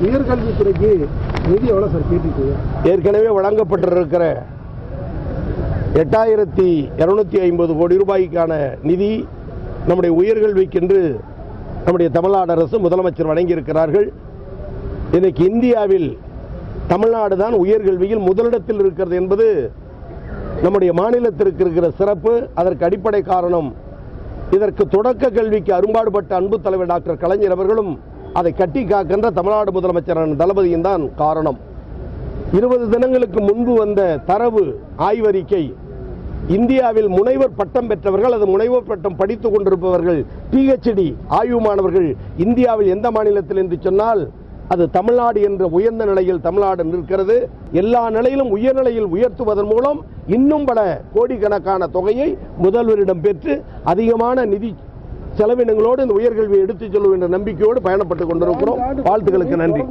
உயர்கல்வித்துறைக்கு நிதி எவ்வளவு சார் கேட்டிருக்கீங்க? ஏற்கனவே வழங்கப்பட்டிருக்கிற 8250 கோடி ரூபாய்க்கான நிதி நம்முடைய உயர்கல்விக்கென்று நம்முடைய தமிழ்நாடு அரசு முதலமைச்சர் வழங்கியிருக்கிறார்கள். இன்னைக்கு இந்தியாவில் தமிழ்நாடு தான் உயர்கல்வியில் முதலிடத்தில் இருக்கிறது என்பது நம்முடைய மாநிலத்திற்கு இருக்கிற சிறப்பு. அதற்கு அடிப்படை காரணம், இதற்கு தொடக்க கல்விக்கு அரும்பாடுபட்ட அன்பு தலைவர் டாக்டர் கலைஞர் அவர்களும் அதை கட்டி காக்கின்ற தமிழ்நாடு முதலமைச்சரான தளபதியும் தான் காரணம். 20 தினங்களுக்கு முன்பு வந்த தரவு ஆய்வறிக்கை, இந்தியாவில் முனைவர் பட்டம் பெற்றவர்கள், அது முனைவர் பட்டம் படித்துக் கொண்டிருப்பவர்கள், PhD ஆய்வு மாணவர்கள் இந்தியாவில் எந்த மாநிலத்தில் என்று சொன்னால் அது தமிழ்நாடு என்ற உயர்ந்த நிலையில் தமிழ்நாடு நிற்கிறது. எல்லா நிலையிலும் உயர்நிலையில் உயர்த்துவதன் மூலம் இன்னும் பல கோடிக்கணக்கான தொகையை முதல்வரிடம் பெற்று அதிகமான நிதி செலவினங்களோடு இந்த உயர்கல்வியை எடுத்துச் செல்லும் என்ற நம்பிக்கையோடு பயணப்பட்டுக் கொண்டிருக்கிறோம். வாழ்த்துக்களுக்கு நன்றி.